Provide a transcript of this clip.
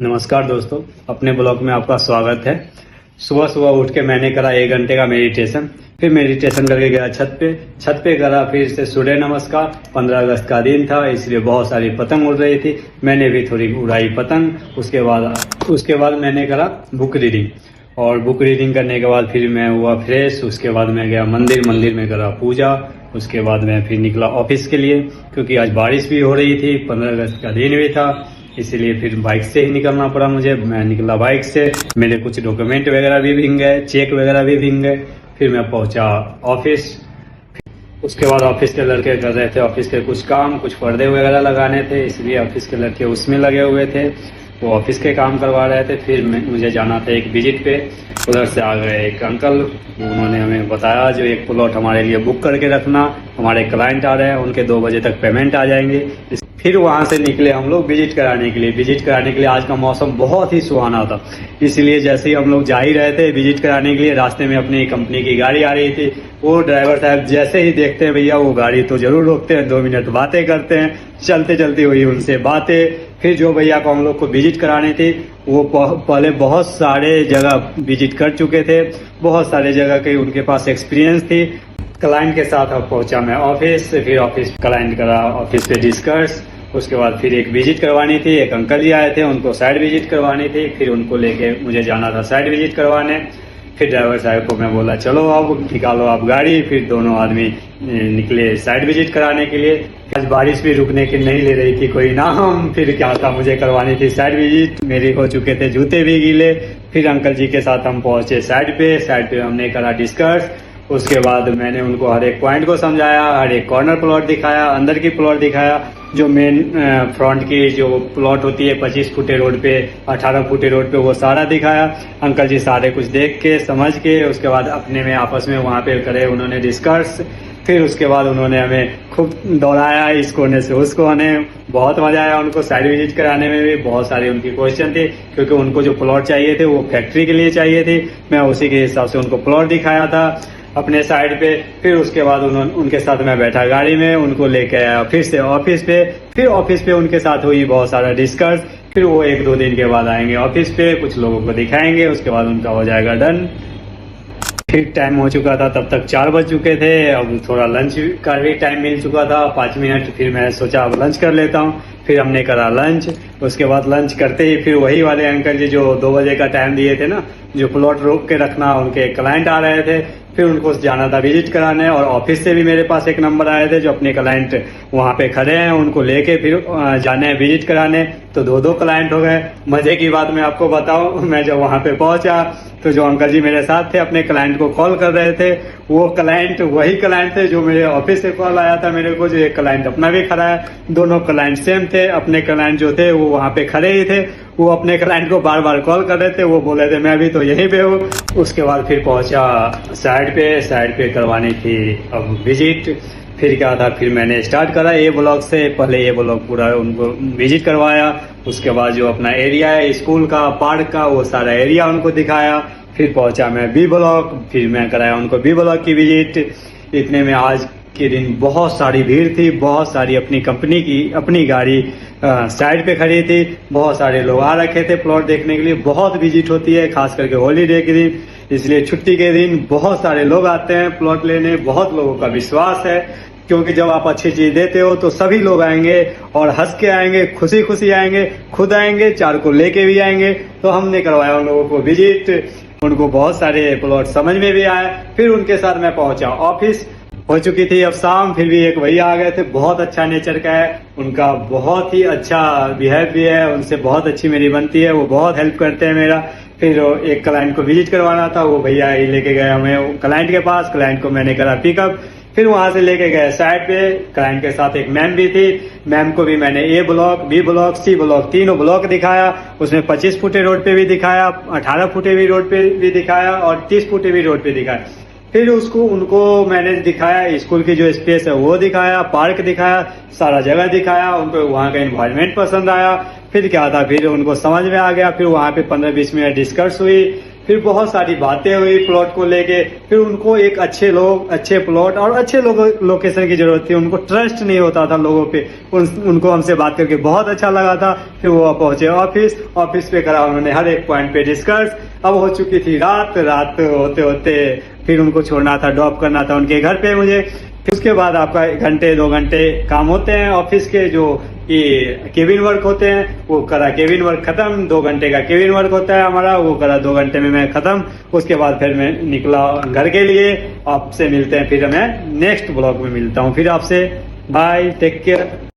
नमस्कार दोस्तों, अपने ब्लॉग में आपका स्वागत है। सुबह सुबह उठ के मैंने करा 1 घंटे का मेडिटेशन। फिर मेडिटेशन करके गया छत पे करा फिर से सूर्य नमस्कार। 15 अगस्त का दिन था, इसलिए बहुत सारी पतंग उड़ रही थी। मैंने भी थोड़ी उड़ाई पतंग। उसके बाद मैंने करा बुक रीडिंग, और बुक रीडिंग करने के बाद फिर मैं हुआ फ्रेश। उसके बाद मैं गया मंदिर में करा पूजा। उसके बाद मैं फिर निकला ऑफिस के लिए, क्योंकि आज बारिश भी हो रही थी, 15 अगस्त का दिन भी था, इसीलिए फिर बाइक से ही निकलना पड़ा मुझे। मैं निकला बाइक से। मेरे कुछ डॉक्यूमेंट वगैरह भी भीग गए, चेक वगैरह भी भीग गए। फिर मैं पहुंचा ऑफिस। उसके बाद ऑफिस के लड़के कर रहे थे ऑफिस के कुछ काम, कुछ पर्दे वगैरह लगाने थे, इसलिए ऑफिस के लड़के उसमें लगे हुए थे, वो ऑफिस के काम करवा रहे थे। फिर मुझे जाना था एक विजिट पे। उधर से आ गए एक अंकल, उन्होंने हमें बताया जो एक प्लॉट हमारे लिए बुक करके रखना, हमारे क्लाइंट आ रहे हैं, उनके 2 बजे तक पेमेंट आ जाएंगे। फिर वहां से निकले हम लोग विजिट कराने के लिए। आज का मौसम बहुत ही सुहाना था, इसलिए जैसे ही हम लोग जा ही रहे थे विजिट कराने के लिए, रास्ते में अपनी कंपनी की गाड़ी आ रही थी। वो ड्राइवर साहब जैसे ही देखते हैं भैया वो गाड़ी तो जरूर रोकते हैं, 2 मिनट बातें करते हैं, चलते हुई उनसे बातें। फिर जो भैया को हम लोग को विजिट करानी थी, वो पहले बहुत सारे जगह विजिट कर चुके थे, बहुत सारे जगह के उनके पास एक्सपीरियंस थी। क्लाइंट के साथ अब पहुंचा मैं ऑफिस। फिर ऑफिस क्लाइंट करा ऑफिस पे डिस्कस। उसके बाद फिर एक विजिट करवानी थी, एक अंकल जी आए थे, उनको साइड विजिट करवानी थी। फिर उनको लेके मुझे जाना था साइड विजिट करवाने। फिर ड्राइवर साहब को मैं बोला चलो अब निकालो आप गाड़ी। फिर दोनों आदमी निकले साइड विजिट कराने के लिए। आज बारिश भी रुकने की नहीं ले रही थी कोई नाम। फिर क्या था, मुझे करवानी थी साइड विजिट, मेरे हो चुके थे जूते भी गीले। फिर अंकल जी के साथ हम पहुंचे साइड पे हमने करा डिस्कस। उसके बाद मैंने उनको हर एक पॉइंट को समझाया, हर एक कॉर्नर प्लॉट दिखाया, अंदर की प्लॉट दिखाया, जो मेन फ्रंट की जो प्लॉट होती है 25 फुटे रोड पे, 18 फुटे रोड पे, वो सारा दिखाया। अंकल जी सारे कुछ देख के समझ के उसके बाद अपने में आपस में वहाँ पे करे उन्होंने डिस्कस। फिर उसके बाद उन्होंने हमें खूब दौड़ाया इस कोने से उस कोने। बहुत मजा आया उनको साइड विजिट कराने में भी। बहुत सारे उनकी क्वेश्चन थे, क्योंकि उनको जो प्लॉट चाहिए थे वो फैक्ट्री के लिए चाहिए थी। मैं उसी के हिसाब से उनको प्लॉट दिखाया था अपने साइड पे। फिर उसके बाद उनके साथ मैं बैठा गाड़ी में, उनको लेके आया फिर से ऑफिस पे। फिर ऑफिस पे उनके साथ हुई बहुत सारा डिस्कस। फिर वो 1-2 दिन के बाद आएंगे ऑफिस पे, कुछ लोगों को दिखाएंगे, उसके बाद उनका हो जाएगा डन। फिर टाइम हो चुका था, तब तक 4 बज चुके थे। अब थोड़ा लंच का भी टाइम मिल चुका था, 5 मिनट। फिर मैं सोचा अब लंच कर लेता हूँ। फिर हमने करा लंच। उसके बाद लंच करते ही फिर वही वाले अंकल जी जो 2 बजे का टाइम दिए थे ना, जो प्लॉट रोक के रखना, उनके क्लाइंट आ रहे थे। फिर उनको जाना था विजिट कराने, और ऑफिस से भी मेरे पास एक नंबर आए थे जो अपने क्लाइंट वहाँ पे खड़े हैं, उनको लेके फिर जाने हैं विजिट कराने। तो 2-2 क्लाइंट हो गए। मजे की बात मैं आपको बताऊं, मैं जब वहाँ पे पहुंचा तो जो अंकल जी मेरे साथ थे अपने क्लाइंट को कॉल कर रहे थे, वो क्लाइंट वही क्लाइंट थे जो मेरे ऑफिस से कॉल आया था मेरे को, जो एक क्लाइंट अपना भी खड़ा है। दोनों क्लाइंट सेम थे। अपने क्लाइंट जो थे वो वहाँ पे खड़े ही थे, वो अपने क्लाइंट को बार बार कॉल कर रहे थे। वो बोले थे मैं भी तो यहीं पे हूँ। उसके बाद फिर पहुंचा साइड पे करवानी थी अब विजिट। फिर क्या था, फिर मैंने स्टार्ट करा ए ब्लॉक से। पहले ए ब्लॉक पूरा उनको विजिट करवाया। उसके बाद जो अपना एरिया है स्कूल का, पार्क का, वो सारा एरिया उनको दिखाया। फिर पहुंचा मैं बी ब्लॉक। फिर मैं कराया उनको बी ब्लॉक की विजिट। इतने में आज के दिन बहुत सारी भीड़ थी, बहुत सारी अपनी कंपनी की अपनी गाड़ी साइड पे खड़ी थी। बहुत सारे लोग आ रखे थे प्लॉट देखने के लिए। बहुत विजिट होती है खास करके हॉलीडे के दिन, इसलिए छुट्टी के दिन बहुत सारे लोग आते हैं प्लॉट लेने। बहुत लोगों का विश्वास है, क्योंकि जब आप अच्छी चीज देते हो तो सभी लोग आएंगे, और हंस के आएंगे, खुशी आएंगे, खुद आएंगे, 4 को लेके भी आएंगे। तो हमने करवाया उन लोगों को विजिट। उनको बहुत सारे प्लॉट समझ में भी आए। फिर उनके साथ मैं पहुंचा ऑफिस। हो चुकी थी अब शाम। फिर भी एक भैया आ गए थे, बहुत अच्छा नेचर का है उनका, बहुत ही अच्छा बिहेव भी है, उनसे बहुत अच्छी मेरी बनती है, वो बहुत हेल्प करते हैं मेरा। फिर एक क्लाइंट को विजिट करवाना था, वो भैया ही लेके गए हमें क्लाइंट के पास। क्लाइंट को मैंने करा पिकअप। फिर वहां से लेके गए साइड पे। क्लाइंट के साथ एक मैम भी थी, मैम को भी मैंने A block, B block, C block, तीनों ब्लॉक दिखाया। उसमें 25 फुटे रोड पे भी दिखाया, 18 फुटे भी रोड पे भी दिखाया, और 30 फुटे भी रोड पे दिखाया। फिर उनको मैंने दिखाया, स्कूल की जो स्पेस है वो दिखाया, पार्क दिखाया, सारा जगह दिखाया। उनको वहाँ का एनवायरनमेंट पसंद आया। फिर क्या था, फिर उनको समझ में आ गया। फिर वहाँ पे 15-20 मिनट डिस्कस हुई। फिर बहुत सारी बातें हुई प्लॉट को लेके। फिर उनको एक अच्छे लोग, अच्छे प्लॉट और अच्छे लोकेशन की जरूरत थी। उनको ट्रस्ट नहीं होता था लोगों पे। उनको हमसे बात करके बहुत अच्छा लगा था। फिर वो पहुंचे ऑफिस पे करा उन्होंने हर एक पॉइंट पे डिस्कस। अब हो चुकी थी रात होते होते फिर उनको छोड़ना था, ड्रॉप करना था उनके घर पे मुझे। फिर उसके बाद आपका 1-2 घंटे काम होते हैं ऑफिस के, जो ये केबिन वर्क होते हैं, वो करा केबिन वर्क खत्म। 2 घंटे का केबिन वर्क होता है हमारा, वो करा 2 घंटे में मैं खत्म। उसके बाद फिर मैं निकला घर के लिए। आपसे मिलते हैं, फिर मैं नेक्स्ट ब्लॉग में मिलता हूँ फिर आपसे। Bye, take care.